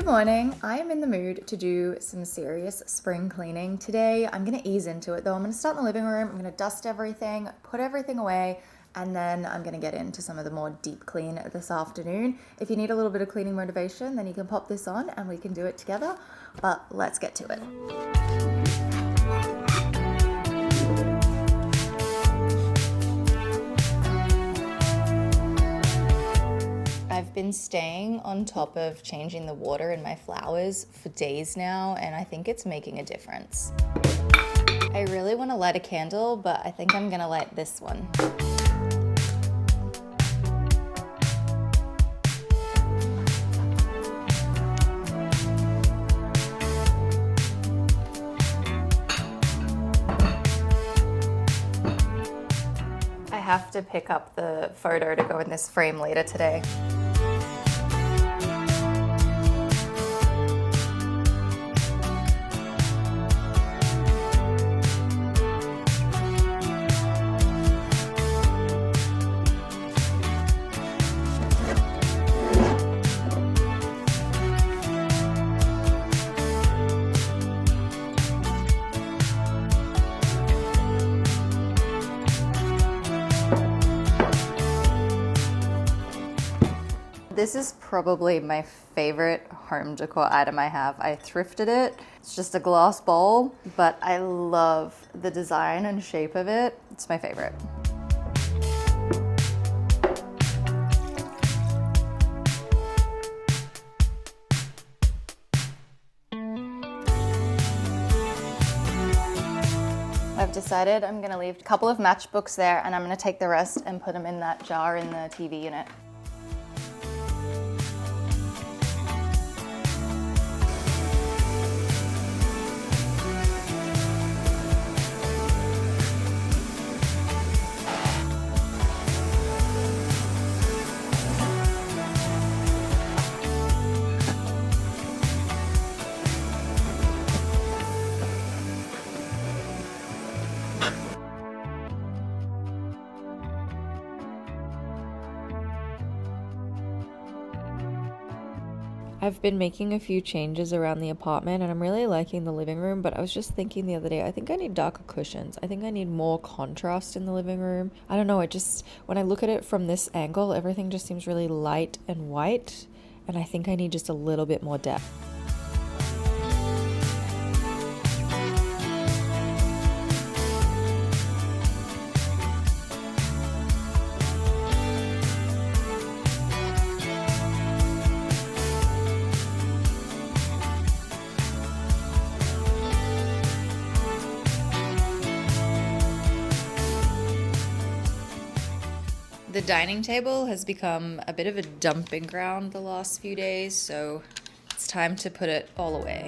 Good morning. I am in the mood to do some serious spring cleaning today. I'm going to ease into it though. I'm going to start in the living room. I'm going to dust everything, put everything away, and then I'm going to get into some of the more deep clean this afternoon. If you need a little bit of cleaning motivation, then you can pop this on and we can do it together. But let's get to it. I've been staying on top of changing the water in my flowers for days now, and I think it's making a difference. I really want to light a candle, but I think I'm gonna light this one. I have to pick up the photo to go in this frame later today. This is probably my favorite home decor item I have. I thrifted it. It's just a glass bowl, but I love the design and shape of it. It's my favorite. I've decided I'm gonna leave a couple of matchbooks there and I'm gonna take the rest and put them in that jar in the TV unit. I've been making a few changes around the apartment and I'm really liking the living room, but I was just thinking the other day, I think I need darker cushions. I think I need more contrast in the living room. I don't know, when I look at it from this angle, everything just seems really light and white, and I think I need just a little bit more depth. The dining table has become a bit of a dumping ground the last few days, so it's time to put it all away.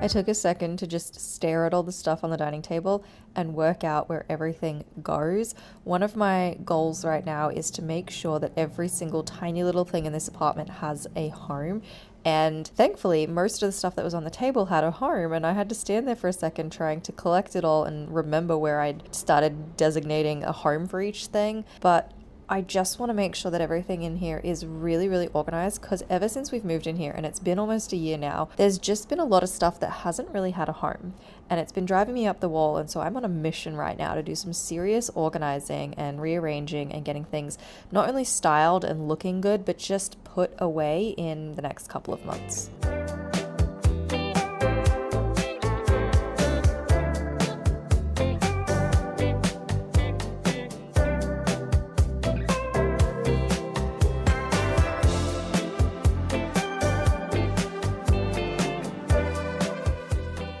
I took a second to just stare at all the stuff on the dining table and work out where everything goes. One of my goals right now is to make sure that every single tiny little thing in this apartment has a home. And thankfully, most of the stuff that was on the table had a home, and I had to stand there for a second trying to collect it all and remember where I'd started designating a home for each thing. But I just want to make sure that everything in here is really, really organized, because ever since we've moved in here, and it's been almost a year now, there's just been a lot of stuff that hasn't really had a home, and it's been driving me up the wall. And so I'm on a mission right now to do some serious organizing and rearranging and getting things not only styled and looking good, but just put away in the next couple of months.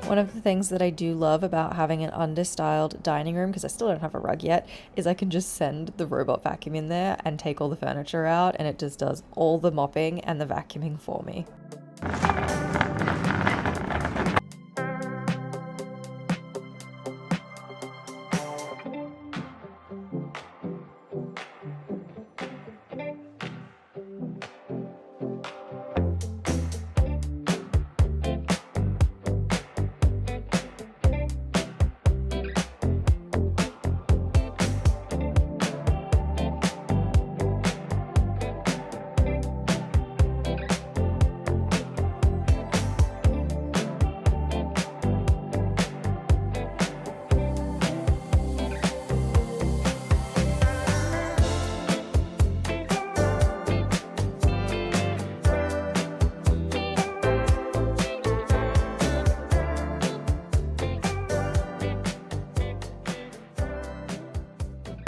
One of the things that I do love about having an understyled dining room, because I still don't have a rug yet, is I can just send the robot vacuum in there and take all the furniture out, and it just does all the mopping and the vacuuming for me.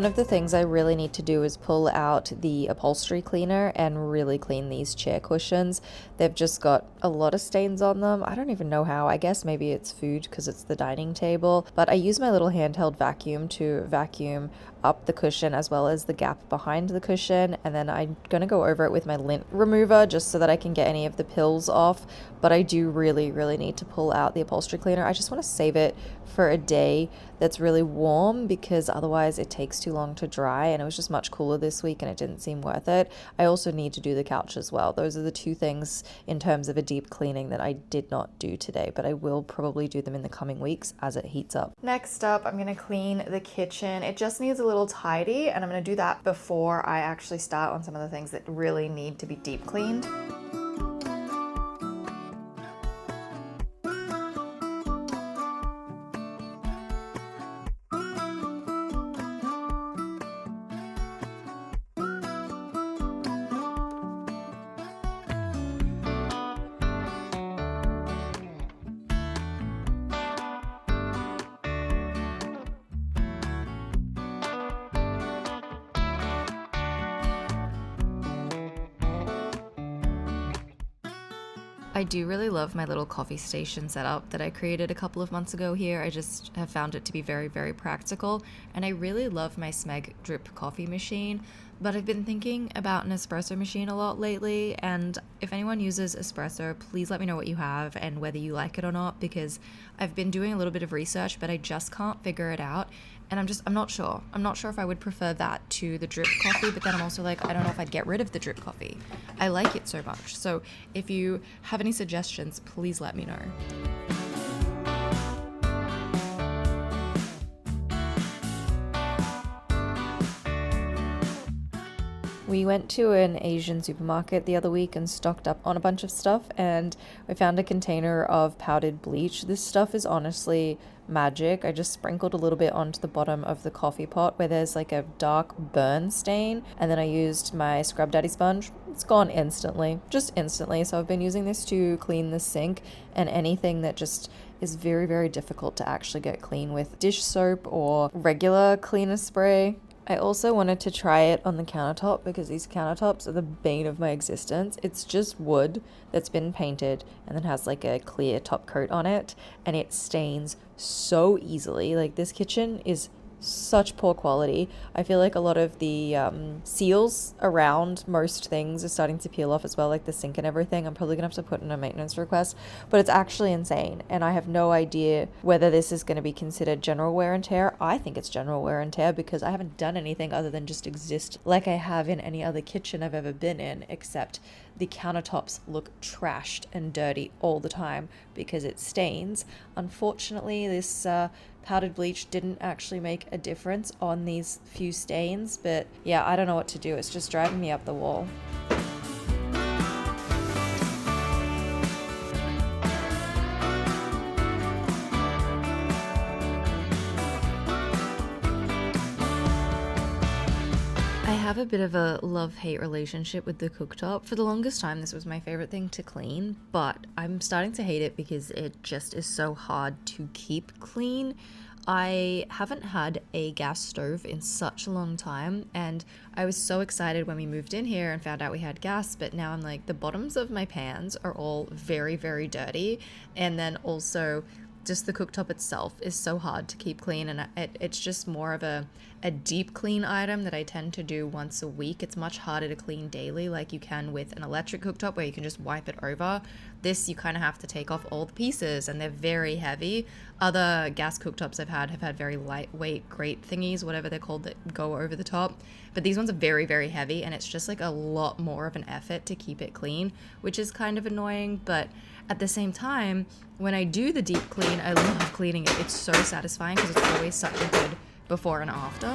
One of the things I really need to do is pull out the upholstery cleaner and really clean these chair cushions. They've just got a lot of stains on them. I don't even know how. I guess maybe it's food because it's the dining table. But I use my little handheld vacuum to vacuum up the cushion as well as the gap behind the cushion, and then I'm gonna go over it with my lint remover just so that I can get any of the pills off. But I do really need to pull out the upholstery cleaner. I just want to save it for a day that's really warm because otherwise it takes too long to dry, and it was just much cooler this week and it didn't seem worth it. I also need to do the couch as well. Those are the two things in terms of a deep cleaning that I did not do today, but I will probably do them in the coming weeks as it heats up. Next up, I'm gonna clean the kitchen. It just needs a little tidy, and I'm gonna do that before I actually start on some of the things that really need to be deep cleaned. I do really love my little coffee station setup that I created a couple of months ago here. I just have found it to be very practical, and I really love my Smeg drip coffee machine, but I've been thinking about an espresso machine a lot lately, and if anyone uses espresso, please let me know what you have and whether you like it or not, because I've been doing a little bit of research, but I just can't figure it out. And I'm not sure. I'm not sure if I would prefer that to the drip coffee, but then I'm also like, I don't know if I'd get rid of the drip coffee. I like it so much. So if you have any suggestions, please let me know. We went to an Asian supermarket the other week and stocked up on a bunch of stuff, and I found a container of powdered bleach. This stuff is honestly magic. I just sprinkled a little bit onto the bottom of the coffee pot where there's like a dark burn stain, and then I used my Scrub Daddy sponge. It's gone instantly, just instantly. So I've been using this to clean the sink and anything that just is very difficult to actually get clean with dish soap or regular cleaner spray. I also wanted to try it on the countertop because these countertops are the bane of my existence. It's just wood that's been painted and then has like a clear top coat on it, and it stains so easily. Like, this kitchen is such poor quality. I feel like a lot of the seals around most things are starting to peel off as well, like the sink and everything. I'm probably gonna have to put in a maintenance request, but it's actually insane, and I have no idea whether this is going to be considered general wear and tear. I think it's general wear and tear because I haven't done anything other than just exist like I have in any other kitchen I've ever been in, except the countertops look trashed and dirty all the time because it stains. Unfortunately, this powdered bleach didn't actually make a difference on these few stains, but yeah, I don't know what to do. It's just driving me up the wall. I have a bit of a love-hate relationship with the cooktop. For the longest time, this was my favorite thing to clean, but I'm starting to hate it because it just is so hard to keep clean. I haven't had a gas stove in such a long time, and I was so excited when we moved in here and found out we had gas, but now I'm like, the bottoms of my pans are all very dirty, and then also just the cooktop itself is so hard to keep clean, and it's just more of a deep clean item that I tend to do once a week. It's much harder to clean daily like you can with an electric cooktop where you can just wipe it over. This, you kind of have to take off all the pieces, and they're very heavy. Other gas cooktops I've had have had very lightweight grate thingies, whatever they're called, that go over the top, but these ones are very heavy, and it's just like a lot more of an effort to keep it clean, which is kind of annoying. But at the same time, when I do the deep clean, I love cleaning it. It's so satisfying because it's always such a good before and after.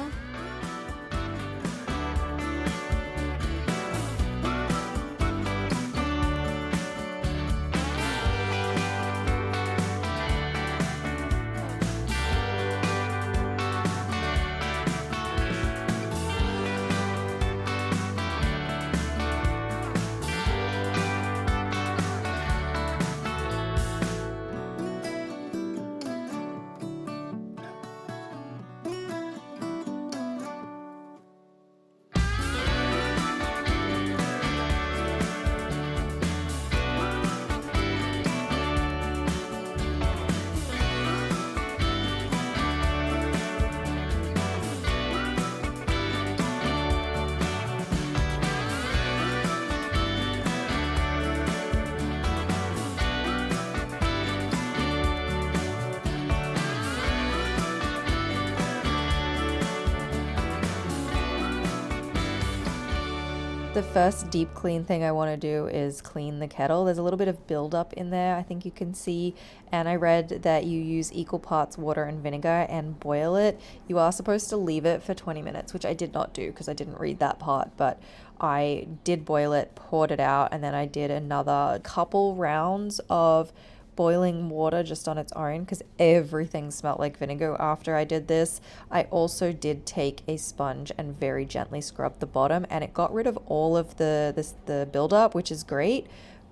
The first deep clean thing I want to do is clean the kettle. There's a little bit of buildup in there, I think you can see, and I read that you use equal parts water and vinegar and boil it. You are supposed to leave it for 20 minutes, which I did not do because I didn't read that part, but I did boil it, poured it out, and then I did another couple rounds of boiling water just on its own because everything smelled like vinegar after I did this. I also did take a sponge and very gently scrub the bottom, and it got rid of all of the buildup, which is great,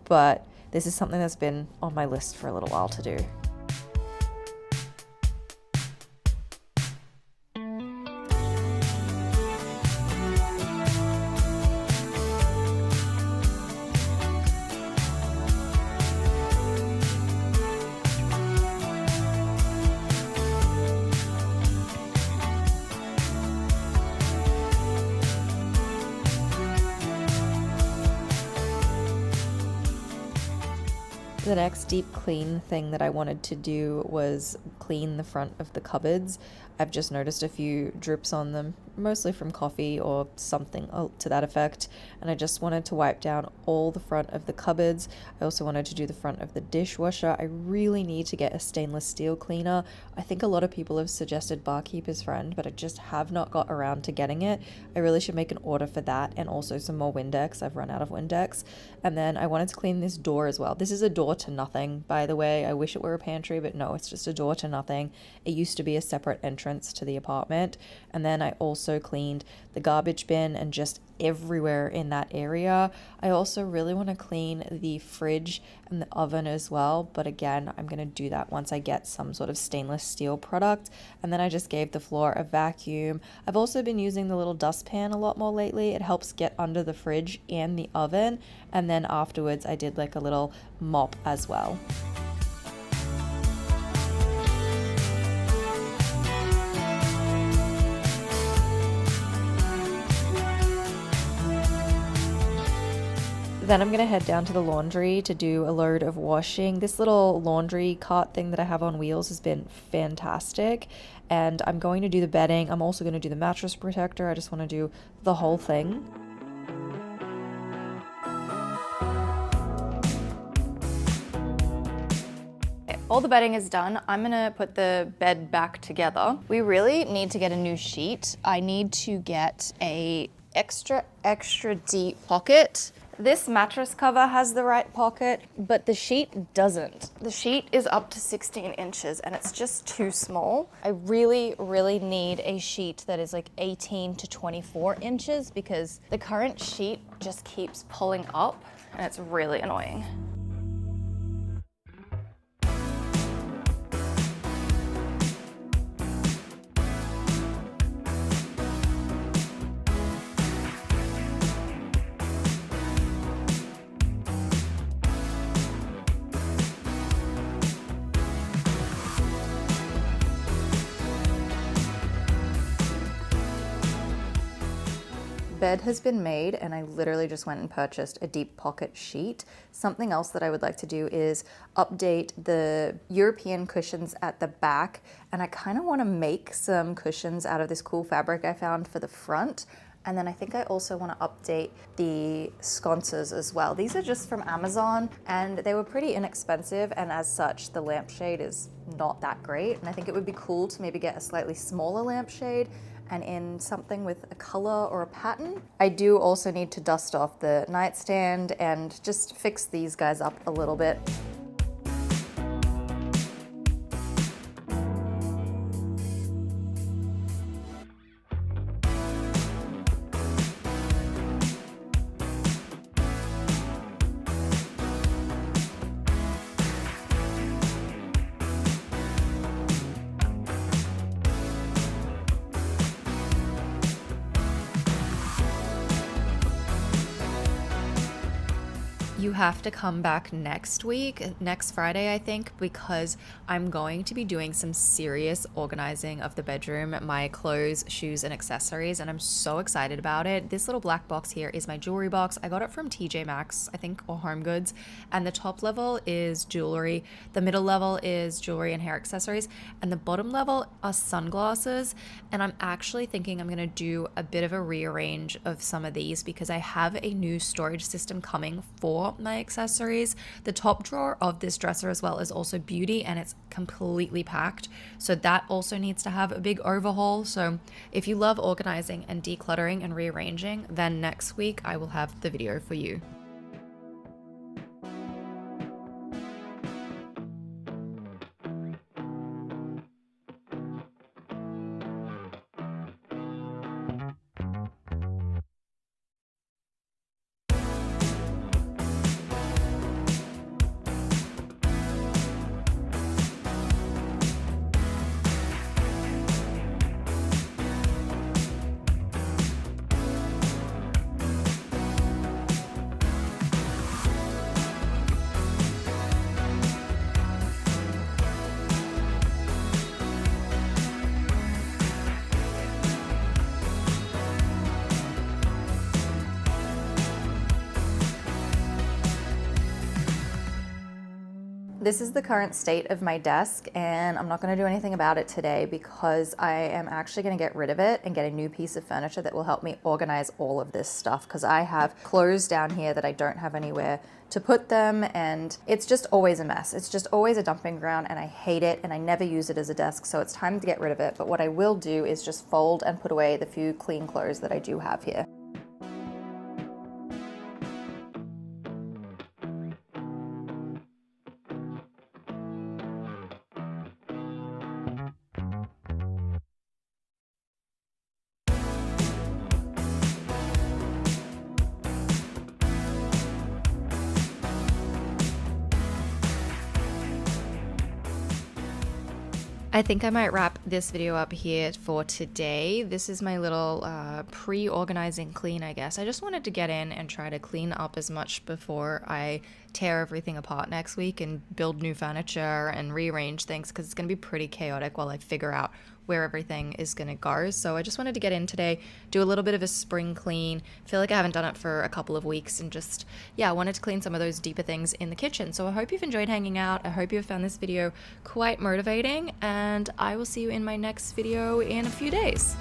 but this is something that's been on my list for a little while to do. The next deep clean thing that I wanted to do was clean the front of the cupboards. I've just noticed a few drips on them, mostly from coffee or something to that effect, and I just wanted to wipe down all the front of the cupboards. I also wanted to do the front of the dishwasher. I really need to get a stainless steel cleaner. I think a lot of people have suggested Barkeeper's Friend, but I just have not got around to getting it. I really should make an order for that, and also some more Windex. I've run out of Windex. And then I wanted to clean this door as well. This is a door to nothing, by the way. I wish it were a pantry, but no, it's just a door to nothing. It used to be a separate entrance to the apartment. And then I also cleaned the garbage bin and just everywhere in that area. I also really want to clean the fridge and the oven as well, but again, I'm going to do that once I get some sort of stainless steel product. And then I just gave the floor a vacuum. I've also been using the little dustpan a lot more lately. It helps get under the fridge and the oven, and then afterwards I did like a little mop as well. Then I'm going to head down to the laundry to do a load of washing. This little laundry cart thing that I have on wheels has been fantastic, and I'm going to do the bedding. I'm also going to do the mattress protector. I just want to do the whole thing. All the bedding is done. I'm gonna put the bed back together. We really need to get a new sheet. I need to get a extra deep pocket. This mattress cover has the right pocket, but the sheet doesn't. The sheet is up to 16 inches and it's just too small. I really need a sheet that is like 18 to 24 inches because the current sheet just keeps pulling up and it's really annoying. Bed has been made and I literally just went and purchased a deep pocket sheet. Something else that I would like to do is update the European cushions at the back, and I kind of want to make some cushions out of this cool fabric I found for the front. And then I think I also want to update the sconces as well. These are just from Amazon and they were pretty inexpensive, and as such the lampshade is not that great, and I think it would be cool to maybe get a slightly smaller lampshade and in something with a color or a pattern. I do also need to dust off the nightstand and just fix these guys up a little bit. You have to come back next week, next Friday, I think, because I'm going to be doing some serious organizing of the bedroom, my clothes, shoes, and accessories, and I'm so excited about it. This little black box here is my jewelry box. I got it from TJ Maxx, I think, or Home Goods, and the top level is jewelry, the middle level is jewelry and hair accessories, and the bottom level are sunglasses. And I'm actually thinking I'm gonna do a bit of a rearrange of some of these because I have a new storage system coming for my accessories. The top drawer of this dresser as well is also beauty, and it's completely packed, so that also needs to have a big overhaul. So if you love organizing and decluttering and rearranging, then next week I will have the video for you. This is the current state of my desk, and I'm not going to do anything about it today because I am actually going to get rid of it and get a new piece of furniture that will help me organize all of this stuff, because I have clothes down here that I don't have anywhere to put them, and it's just always a mess. It's just always a dumping ground, and I hate it, and I never use it as a desk, so it's time to get rid of it. But what I will do is just fold and put away the few clean clothes that I do have here. I think I might wrap this video up here for today. This is my little pre-organizing clean, I guess. I just wanted to get in and try to clean up as much before I tear everything apart next week and build new furniture and rearrange things, because it's going to be pretty chaotic while I figure out where everything is going to go. So I just wanted to get in today, do a little bit of a spring clean. Feel like I haven't done it for a couple of weeks, and just, yeah, I wanted to clean some of those deeper things in the kitchen. So I hope you've enjoyed hanging out. I hope you've found this video quite motivating, and I will see you in my next video in a few days.